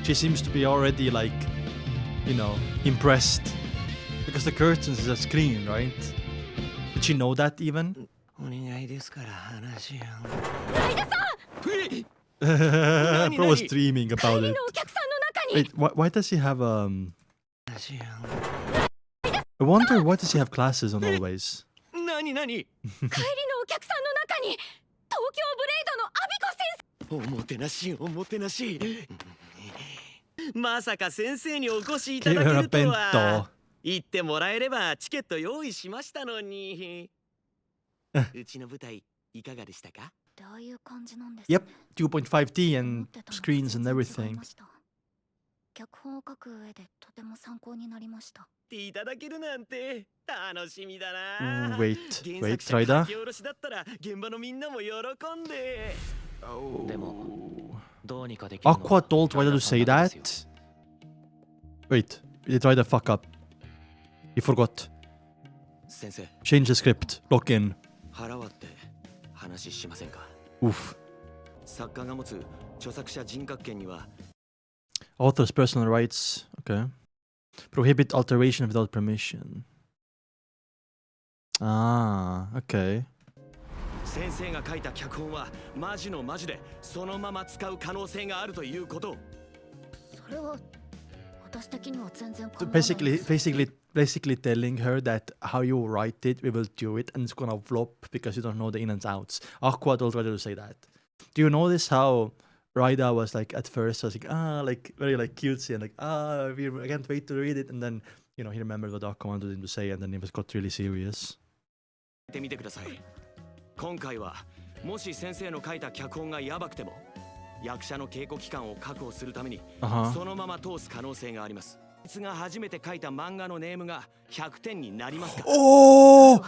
she seems to be already like, you know, impressed. Because the curtains is a screen, right? Did she know that even? Bro was dreaming about it. Wait, why does he have I wonder why does he have classes on always? 何何帰りのお客さんの中に東京ブレイドのアビコ先生おもてなしおもてなしまさか先生にお越しいただけるとは言ってもらえればチケット用意しましたのにうちの舞台いかがでしたか Yep, 2.5D and screens and everything. 脚本を書く上でとても参考になりました。いただけるなんて楽しみだな。Wait, try that. 現場のみんなも喜んで。でもどうにかできるの Aqua told Ryder to say that. Wait, he tried to fuck up. He forgot. 先生。Change the script. Lock in. 腹割って話しませんか。Oof. 作家が持つ著作者人格権には Author's personal rights. Okay. Prohibit alteration without permission. Ah, okay. 先生が書いた脚本はマジのマジでそのまま使う可能性があるということ。それは私的には全然考えない。Basically telling her that how you write it, we will do it, and it's gonna flop because you don't know the in and outs. Aqua told Ryder to say that. Do you notice how Ryder was like at first was like very like cutesy and like I can't wait to read it, and then you know he remembered what Aqua wanted him to say, and then he got really serious. 見てください。今回はもし先生の書いた脚本がやばくても役者の稽古期間を確保するためにそのまま通す可能性があります。いつが初めて書いた漫画のネームが100点になりますか。Oh,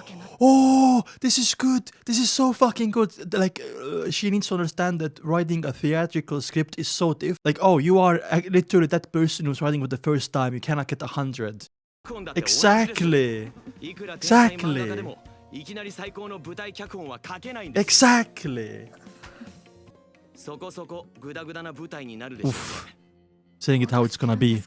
this is good. This is so fucking good. Like she needs to understand that writing a theatrical script is so different. Like, oh, you are literally that person who's writing for the first time. You cannot get 100. Exactly. Exactly. Exactly. そこそこグダグダな舞台になるでしょう。Saying it how it's gonna be.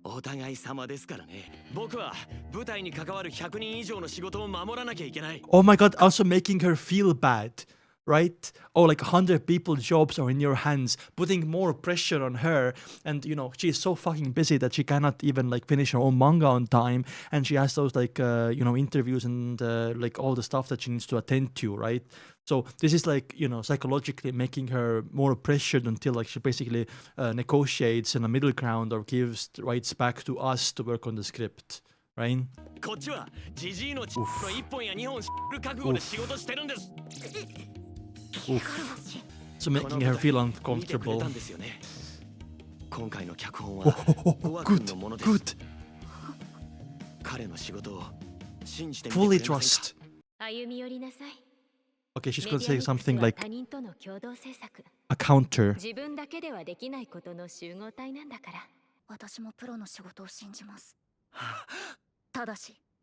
お互い様ですからね。僕は舞台に関わる100人以上の仕事を守らなきゃいけない。Oh my god, also making her feel bad, right? Oh, like 100 people's jobs are in your hands, putting more pressure on her. And, you know, she is so fucking busy that she cannot even, like, finish her own manga on time. And she has those, like, you know, interviews and, like, all the stuff that she needs to attend to, right? So this is like, you know, psychologically making her more pressured until like she basically negotiates in a middle ground or gives rights back to us to work on the script, right? Oof. So making her feel uncomfortable. Good. Fully trust. Okay, she's gonna say something like a counter.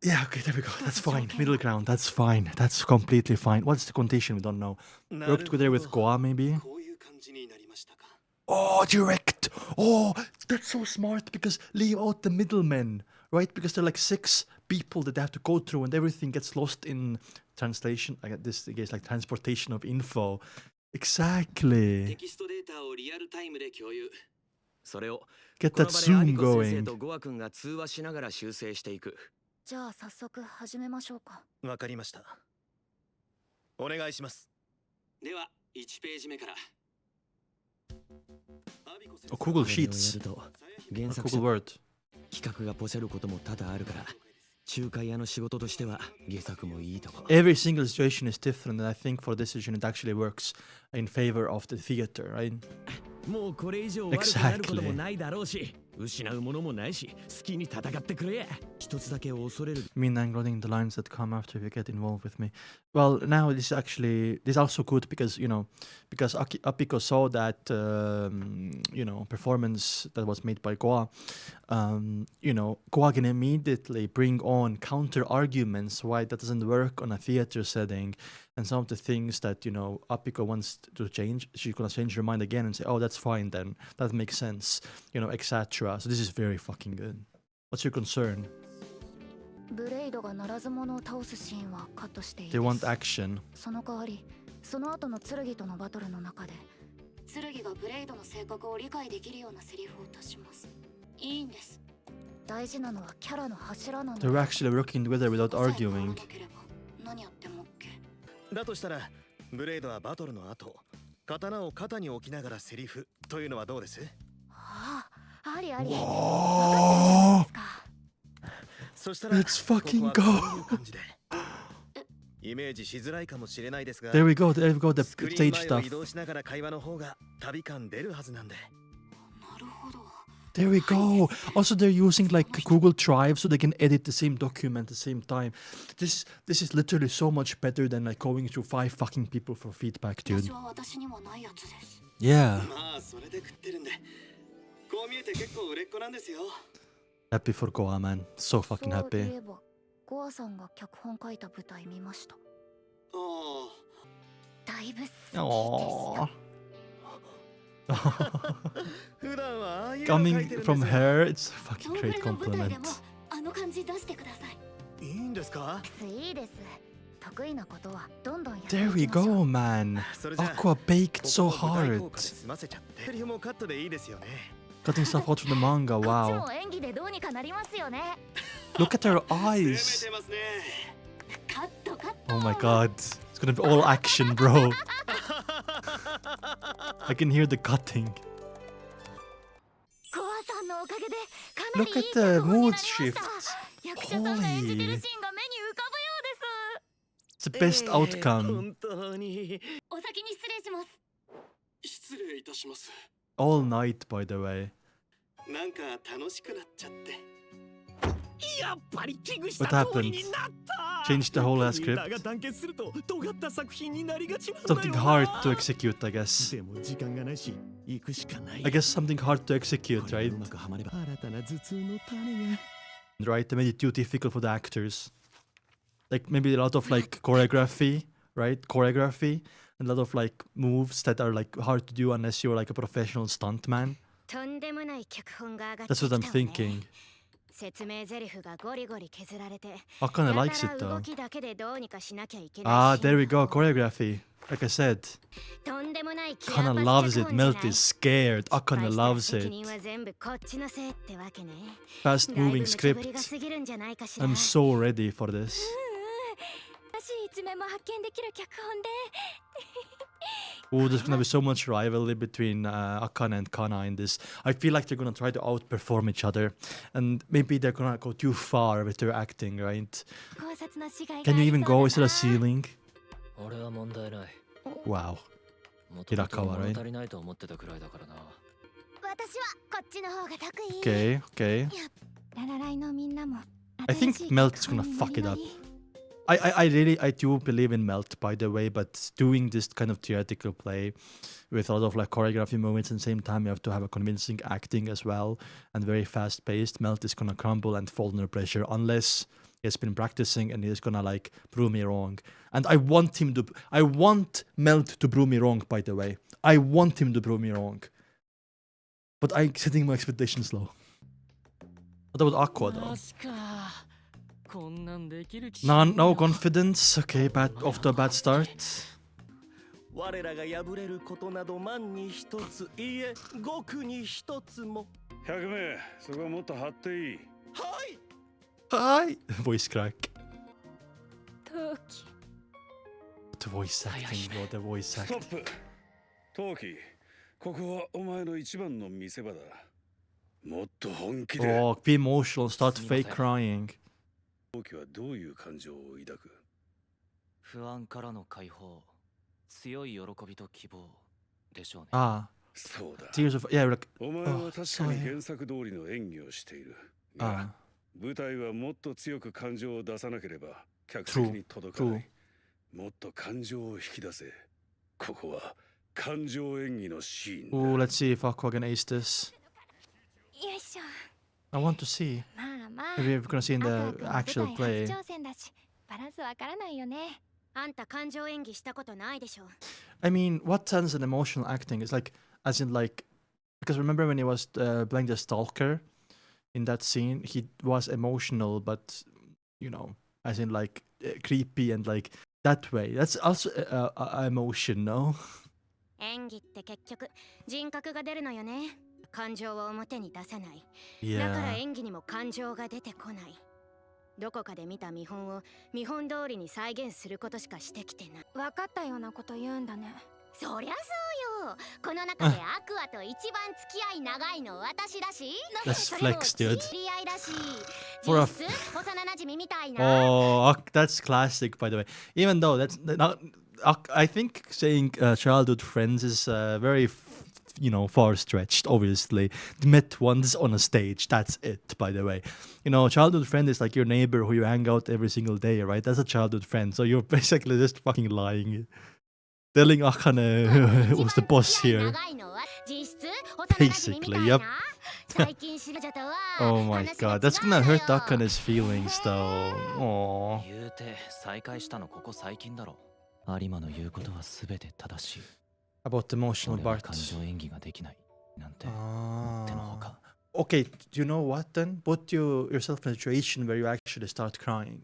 Yeah, okay, there we go. That's fine. Middle ground, that's fine. That's completely fine. What's the condition? We don't know. Work together with Goa, maybe? Oh, direct! Oh, that's so smart because leave out the middlemen, right? Because there are like 6 people that they have to go through and everything gets lost in translation. I get this, I guess, like transportation of info. Exactly. Get that Zoom going. じゃあ早速始めましょうか。わかりました。お願いします。では1ページ目から。Oh, Google Sheets. Google Word. 企画がポシャることも多々あるから、仲介屋の仕事としては下作もいいとこ。Every single situation is different, and I think for this situation it actually works in favor of the theater, right? もうこれ以上悪くなることもないだろうし、失うものもないし好きに戦ってくれ。一つだけ恐れる。 mean angling the lines that come after you get involved with me. Well, now this is also good because because Apiko saw that performance that was made by Goa. Goa can immediately bring on counter arguments why that doesn't work on a theater setting, and some of the things that Apiko wants to change, she's gonna change her mind again and say, oh, that's fine then, that makes sense, etc. So this is very fucking good. What's your concern? ブレイドがならず者を倒すシーンはカットしていい They で want す。 action. その代わり、その後の剣とのバトルの中で、剣がブレイドの性格を理解できるようなセリフを足します。いいんです。大事なのはキャラの柱なので。 They're actually working together without arguing. 何やっても OK。だとしたらブレイドはバトルの後刀を肩に置きながらセリフというのはどうです？ああ、ありあり。 Oh, そしたら let's fucking ここ go. はこういう感じでイメージしづらいかもしれないですが There we go, the スクリー stage ン前を stuff. 移動しながら会話の方が旅感出るはずなんで。なるほど。 There we go. Also, they're using like Google Drive so they can edit the same document at the same time. This is literally so much better than like going through 5 fucking people for feedback, dude. 私は私にはないやつです。 Yeah. まあそれで食ってるんでこう見えて結構売れっ子なんですよ。 Happy for Goa, man. So fucking そうい happy. えば、ゴアさんが脚本書いた舞台見ました。ああ。だいぶ好きでした。 Aww. 普段はああいうの書いて Coming るんです from よ。 her, it's a ド fucking ンフレ great の舞台で compliment. もあの感じ出してください。いいんですか？いいです。得意なことはどんどんやってい There き we ましょう。 go, man. それじゃあ Aqua baked こ so こを舞台効果 hard. で済ませちゃってセリフもカットでいいですよね。 Cutting stuff out from the manga, こっち wow. も演技でどうにかなりますよね。 Look at her 攻め eyes. てますね。カットカット。 Oh my god. It's gonna be all action, bro. I can hear the cutting. ゴアさんのおかげでかなり Look い at い the 脚本に mood なりました。 shift. 役者さんが演じてる Holy. シーンが目に浮かぶようです。 It's the best outcome. 本当に。お先に失礼します。失礼いたします。 All night, by the way. なんか楽しくなっちゃって。やっぱり危惧し What た通り happened? になった。 Changed the whole みんな script. が団結すると尖った作品になりがちなんだよ Something な。 hard to execute, I guess. でも時間がないし行くしかない。 I guess something hard to execute, これ right? がうまくはまれば新たな頭痛の種が。 Right? They made it too difficult for the actors. Like maybe a lot of like choreography, right? Choreography. And a lot of like moves that are like hard to do unless you're like a professional stuntman. とんでもない脚本が上がってき That's た what わ I'm ね。 thinking. 説明台詞がゴリゴリ削られて、 Akane や likes た it ら動 though. きだけでどうにかしなきゃいけない Ah, シーン there we が go. Choreography. Like I said, とんでもないキラー Akane パス loves 脚 it. 本じゃない Melt is scared. 失敗 Akane したら loves 責 it. 任は全部こっちのせいってわけね。 Fast だいぶ moving 無茶ぶり script. が過ぎるんじゃないかしら。 I'm so ready for this. 新しい一面も発見できる脚本で。 Oh, there's gonna be so much rivalry between Akane and Kana in this. I feel like they're gonna try to outperform each other, and maybe they're gonna go too far with their acting, right? 考察のしがいが Can あ you り even そう go だ instead な of ceiling? 俺は問題ない。 Wow. もともと Hirakawa, 物 right? 足りないと思ってたくらいだからな。私はこっちの方が得意。 Okay, okay. ララライのみんなも。 I think Melt is gonna fuck it up. I do believe in Melt, by the way, but doing this kind of theatrical play with a lot of like choreography moments and same time you have to have a convincing acting as well and very fast paced. Melt is gonna crumble and fall under pressure unless he's been practicing and he's gonna like prove me wrong. And I want Melt to prove me wrong, by the way. I want him to prove me wrong. But I'm setting my expectations low. What about Aqua though? マジか。こんなんできる気 No confidence. Okay, off to a bad start. 我らが破れることなど万に一つ、いいえ、極に一つも。100名、そこはもっと張っていい。はい。 Hi! Voice crack. 陶器。 The voice acting, bro. The voice スト acting. ップ。陶器、ここはお前の一番の見せ場だ。もっと本気で。 Oh, be emotional. Start fake crying. 陶器はどういう感情を抱く？不安からの解放、強い喜びと希望でしょうね。Ah, そうだ。 tears of yeah, like お前は確かに原作通りの演技をしている。が、舞台はもっと強く感情を出さなければ客席に届かない。もっと感情を引き出せ。ここは感情演技のシーンだ。 oh, let's see if Aqua can ace this. よいしょ。 I want to see. まあまあ Maybe we're gonna see in ア the クア君 actual は舞台 play. 初挑戦だしバランスわからないよね。あんた感情演技したことないでしょ。 I mean, what turns an emotional acting is like, as in like, because remember when he was playing the stalker in that scene, he was emotional, but you know, as in like creepy and like that way. That's also emotion, no? 演技って結局人格が出るのよね。感情を表に出さない。だから Yeah. 演技にも感情が出てこない。どこかで見た見本を見本通りに再現することしかしてきてない。分かったようなこと言うんだね。そりゃそうよ。この中でアクアと一番付き合い長いの私だし。 That's flex, dude. 知り合いだし。 For a 実質幼馴染みたいな。 Oh, that's classic, by the way. Even though that's not, I think saying childhood friends is very, you know, far stretched. Obviously, met once on a stage. That's it. By the way, you know, childhood friend is like your neighbor who you hang out every single day, right? That's a childhood friend. So you're basically just fucking lying, telling Akane who was the boss here. Basically, yep. Oh my god, that's gonna hurt Akane's feelings, though. Aww. 言うて再会したのここ最近だろ。有馬の言うことは全て正しい。 About the emotional 俺は part. 感情演技ができないなんてもってのほか。 Okay, do you know what then? Put yourself in a situation where you actually start crying.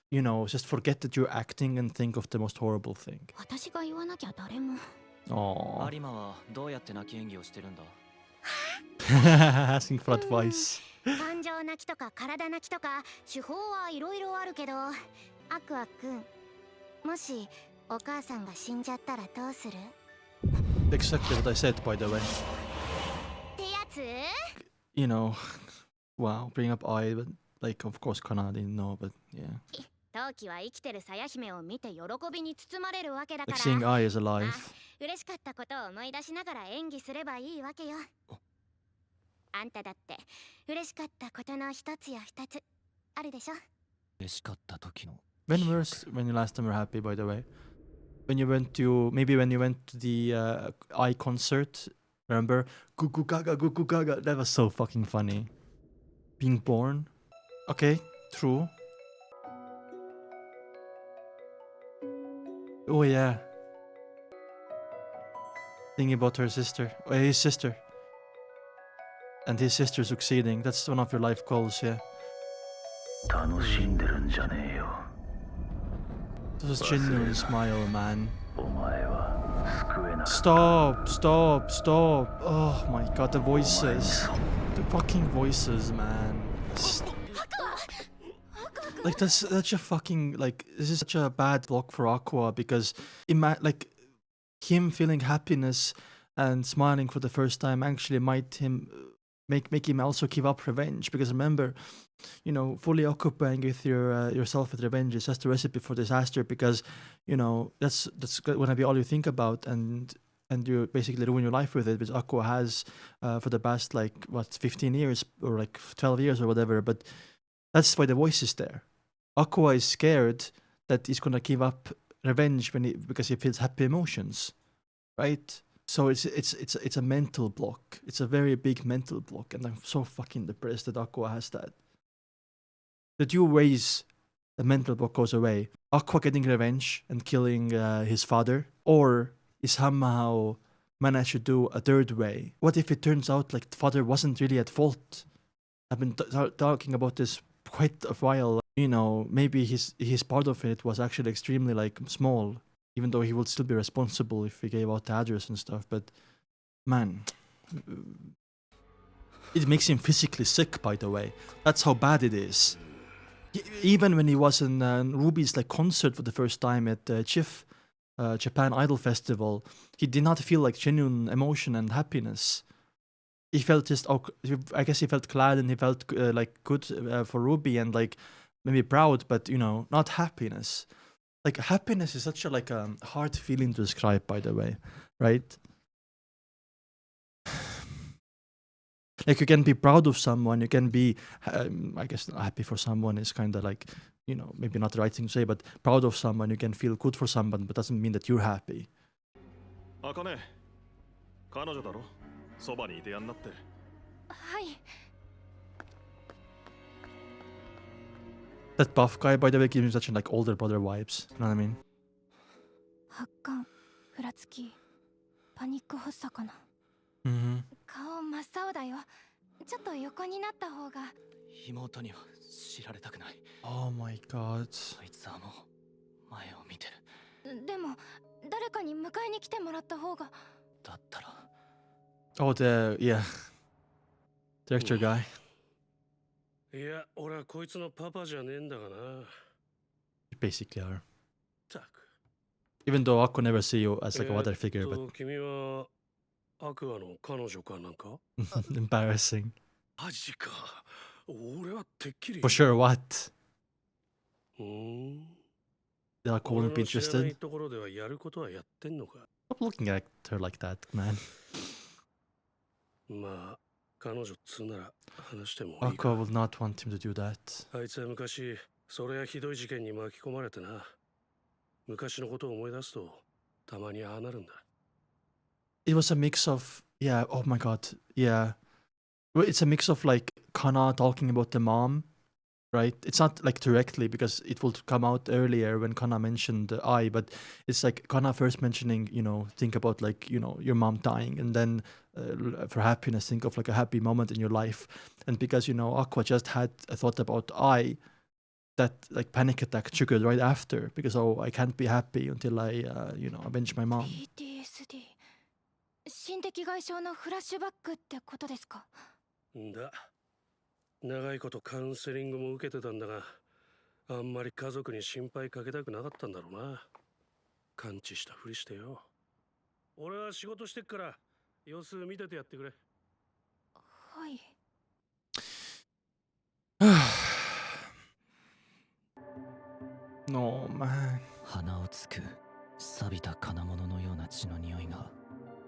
You know, just forget that you're acting and think of the most horrible thing. 私が言わなきゃ誰も。Aww. 有馬はどうやって泣き演技をしてるんだ。 Asking for advice. 感情泣きとか体泣きとか手法はいろいろあるけど、アクアくん、もしお母さんが死んじゃったらどうする？ Exactly what I said, by the way. ってやつ？ You know, wow, bring up I, but like, of course, Kana didn't know, but yeah. 陶器は生きてるさや姫を見て喜びに包まれるわけだか Like ら。 seeing I is alive. 嬉しかったことを思い出しながら演技すればいいわけよ。あんただって嬉しかったことの一つや二つあるでしょ。嬉しかった時の。 When you last time were happy, by the way? When you went to the I concert, remember? Gugu Gaga, that was so fucking funny. Being born. Okay, true. Oh yeah. Thinking about her sister, his sister. And his sister succeeding. That's one of your life goals, yeah. 楽しんでるんじゃねえよ。 This was genuine smile, man. お前は救えなかった。 Stop. Oh my god, the voices. The fucking voices, man. Like, that's such a fucking, like, this is such a bad block for Aqua because, like, him feeling happiness and smiling for the first time actually might make him also give up revenge. Because remember, you know, fully occupying with yourself with revenge is just a recipe for disaster. Because, you know, that's gonna be all you think about, and you basically ruin your life with it, which Aqua has for the past, like, what, 15 years or like 12 years or whatever. But that's why the voice is there. Aqua is scared that he's gonna give up revenge because he feels happy emotions, right? So it's a mental block. It's a very big mental block, and I'm so fucking depressed that Aqua has that. The two ways the mental block goes away: Aqua getting revenge and killing his father, or he somehow managed to do a third way. What if it turns out like the father wasn't really at fault? I've been talking about this quite a while. You know, maybe his part of it was actually extremely like small, even though he would still be responsible if he gave out the address and stuff. But man, it makes him physically sick, by the way. That's how bad it is. Even when he was in Ruby's like concert for the first time at CHIF, Japan Idol Festival, he did not feel like genuine emotion and happiness. He felt just, I guess he felt glad and he felt like good for Ruby and like maybe proud, but you know, not happiness. Like happiness is such a like hard feeling to describe, by the way, right? Like you can be proud of someone, you can be, I guess happy for someone is kind of like, you know, maybe not the right thing to say, but proud of someone, you can feel good for someone, but doesn't mean that you're happy. Akane, 彼女だろ、そばにいてやんなって。はい。 That buff guy, by the way, gives me such like older brother vibes. You know what I mean? 発汗、ふらつき、パニック発作かな。Mm-hmm. 顔真っ青だよ。ちょっと横になった方が。妹には知られたくない。 Oh my god. あいつはもう前を見てる。でも誰かに迎えに来てもらった方が。だったら。Oh, yeah. Director guy. いや、俺はこいつのパパじゃねえんだがな。You basically are. たく。 Even though Aqua never see you as like a mother figure, but 君はアクアの彼女かなんか？ embarrassing. マジか。俺はてっきり。For sure, what? Aqua wouldn't be interested. ところではやることはやってんのか。 Stop looking at her like that, man. まあ、彼女つなら話してもいいか。 Aqua will not want him to do that. あいつは昔、それやひどい事件に巻き込まれてな。昔のことを思い出すと、たまにああなるんだ。It was a mix of, yeah, oh my god, yeah. Well, it's a mix of like Kana talking about the mom, right? It's not like directly because it will come out earlier when Kana mentioned the I, but it's like Kana first mentioning, you know, think about like, you know, your mom dying, and then for happiness, think of like a happy moment in your life. And because, you know, Aqua just had a thought about I, that like panic attack triggered right after because, oh, I can't be happy until I, you know, avenge my mom. PTSD 心的外傷のフラッシュバックってことですか？んだ。長いことカウンセリングも受けてたんだが、あんまり家族に心配かけたくなかったんだろうな。完治したふりしてよ。俺は仕事してっから様子見ててやってくれ。はい。No, man. 鼻をつく錆びた金物のような血の匂いが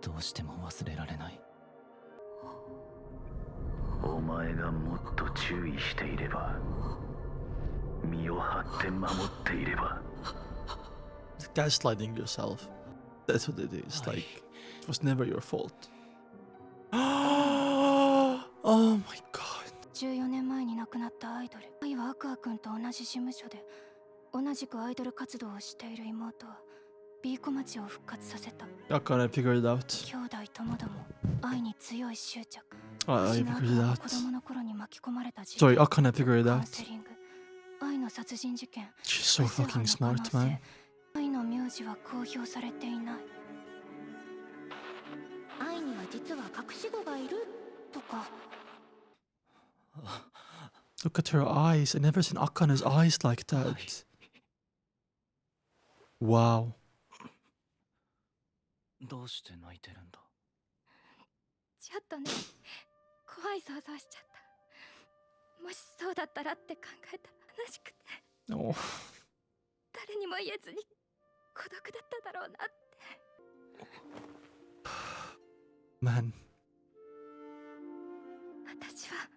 どうしても忘れられない。お前がもっと注意していれば、身を張って守っていれば。Gaslighting yourself. That's what it is. Like, it was never your fault. Oh my god. 14年前に亡くなったアイドル。愛はアクア君と同じ事務所で、同じくアイドル活動をしている妹は、ビーコ町を復活させた。Akane figured it out. 兄弟ともども愛に強い執着。I figured it out. 子供の頃に巻き込まれた事 Sorry, 件。 Akane figured it カウン out. セリング。愛の殺人事件。 She's so fucking smart, man. 愛の名字は公表されていない。愛には実は隠し子がいるとか。Look at her eyes. I never seen Akane's eyes like that. Wow. どうして泣いてるんだ？ちょっとね、怖い想像しちゃった。もしそうだったらって考えたら悲しくて。Oh. 誰にも言えずに孤独だっただろうなって。Man. 私は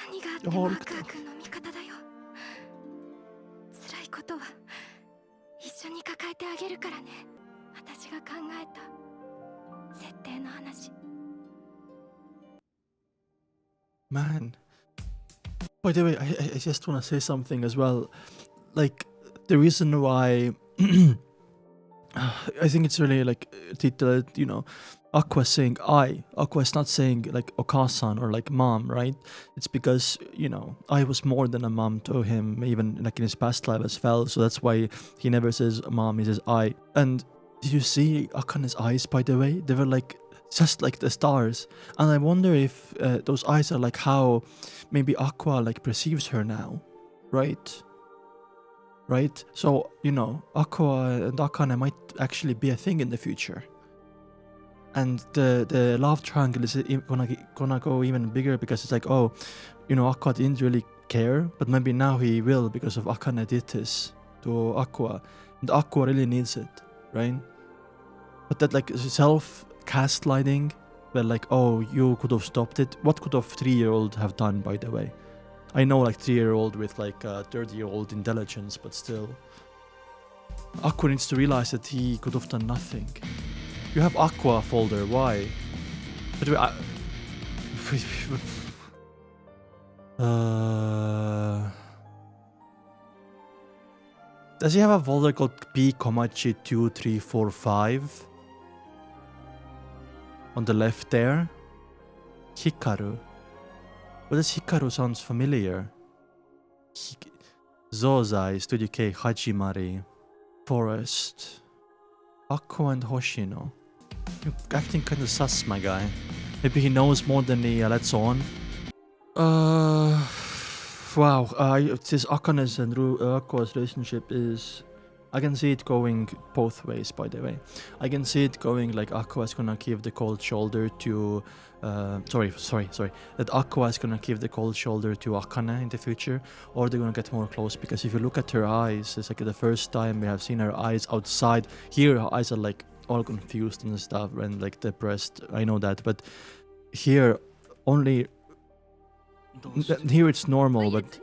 何があってもアクア君の味方だよ。辛いことは一緒に抱えてあげるからね。私が考えた設定の話。Man. By the way, I just want to say something as well. Like, the reason why I think it's really like detailed, you know, Aqua saying Aqua is not saying like Okasan or like mom, right? It's because, you know, I was more than a mom to him, even like in his past life as well. So that's why he never says mom, he says I. And did you see Akane's eyes, by the way? They were like just like the stars. And I wonder if those eyes are like how maybe Aqua like perceives her now, right? Right? So, you know, Aqua and Akane might actually be a thing in the future. And the love triangle is gonna go even bigger because it's like, oh, you know, Aqua didn't really care, but maybe now he will because of Akane did this to Aqua. And Aqua really needs it, right? But that like self-gaslighting Well, like, oh, you could have stopped it. What could a 3-year-old have done, by the way? I know, like, 3-year-old with, like, 30-year-old intelligence, but still. Aqua needs to realize that he could have done nothing. You have Aqua folder, why? But does he have a folder called P, Komachi 2345? On the left there? Hikaru. What does Hikaru sounds familiar? Zozai, Studio K, Hajimari, Forest, Aqua and Hoshino. You're acting kinda sus, my guy. Maybe he knows more than he lets on. Wow, this Akane's and Aqua's relationship is... I can see it going both ways, by the way. I can see it going like Aqua's gonna give the cold shoulder to... That Aqua's gonna give the cold shoulder to Akane in the future, or they're gonna get more close, because if you look at her eyes, it's like the first time we have seen her eyes outside. Here, her eyes are like all confused and stuff, and like depressed. I know that, but here, only... Here it's normal, but...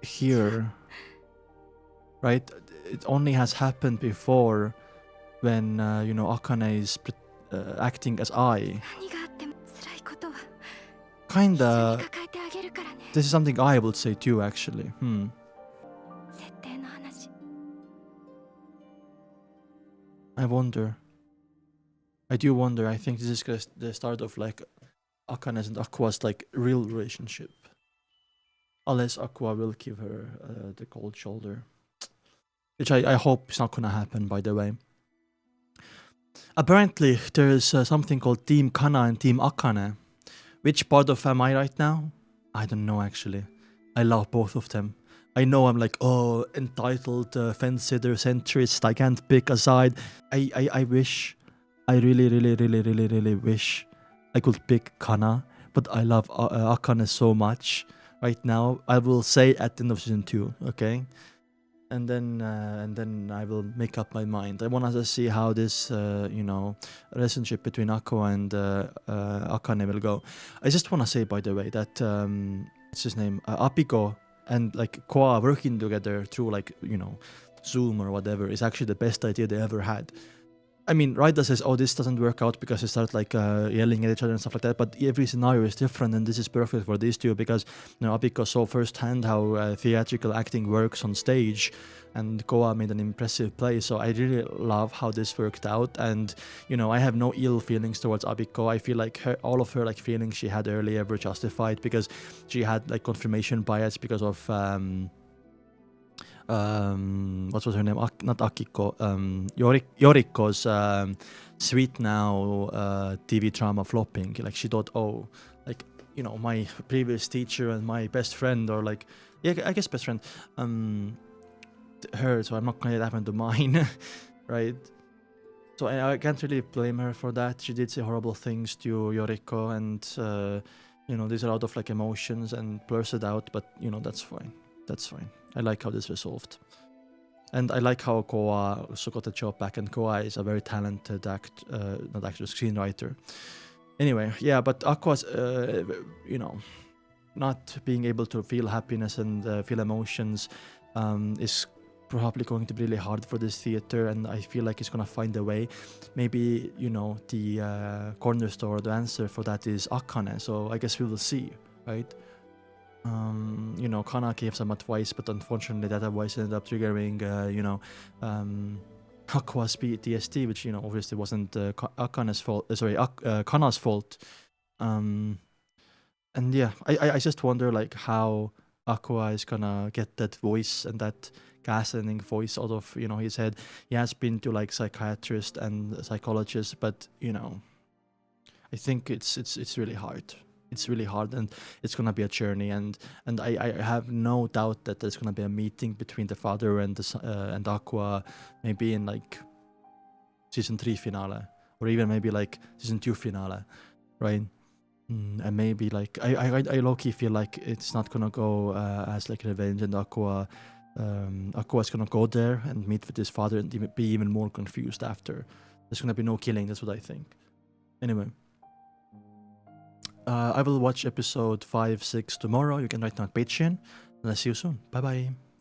Here... Right? It only has happened before when, you know, Akane is acting as I. Kinda... This is something I would say too, actually. I wonder. I do wonder. I think this is the start of, like, Akane's and Aqua's, like, real relationship. Unless Aqua will give her the cold shoulder. Which I hope is not gonna happen, by the way. Apparently, there's something called Team Kana and Team Akane. Which part of am I right now? I don't know, actually. I love both of them. I know I'm like, oh, entitled, fence-sitter, centrist, I can't pick a side. I wish, I really wish I could pick Kana, but I love Akane so much right now. I will say at the end of season 2, okay? And then I will make up my mind. I want to see how this, you know, relationship between Aqua and Akane will go. I just want to say, by the way, that what's his name, Apiko and like Koa working together through, like, you know, Zoom or whatever is actually the best idea they ever had. I mean, Raida says, oh, this doesn't work out because they start like yelling at each other and stuff like that, but every scenario is different, and this is perfect for these two because, you know, Abiko saw firsthand how theatrical acting works on stage, and Koa made an impressive play, so I really love how this worked out, and, you know, I have no ill feelings towards Abiko. I feel like all of her, like, feelings she had earlier were justified because she had, like, confirmation bias because of... what was her name? Not Akiko. Yoriko's Sweet Now TV drama flopping. Like, she thought, oh, like, you know, my previous teacher and my best friend, or like, yeah, I guess best friend, her, so I'm not gonna let that happen to mine, right? So I can't really blame her for that. She did say horrible things to Yoriko, and you know, there's a lot of like emotions and blurs it out, but you know, that's fine. That's fine. I like how this resolved. And I like how Koa also got the job back, and Koa is a very talented screenwriter. Anyway, yeah, but Aqua's, you know, not being able to feel happiness and feel emotions is probably going to be really hard for this theater, and I feel like it's going to find a way. Maybe, you know, the cornerstone, the answer for that is Akane, so I guess we will see, right? You know, Kana gave some advice, but unfortunately that advice ended up triggering, you know, Aqua's PTSD, which, you know, obviously wasn't Akane's fault, Kana's fault. And yeah, I just wonder, like, how Aqua is gonna get that voice and that gaslighting voice out of, you know, his head. He has been to, like, psychiatrists and psychologists, but, you know, I think it's really hard. It's really hard, and it's gonna be a journey, and I have no doubt that there's gonna be a meeting between the father and and Aqua, maybe in like season 3 finale, or even maybe like season 2 finale, right? And maybe like I low-key feel like it's not gonna go as like revenge, and Aqua's gonna go there and meet with his father and be even more confused after. There's gonna be no killing. That's what I think. Anyway. I will watch episode 5, 6 tomorrow. You can write down Patreon. And I'll see you soon. Bye bye.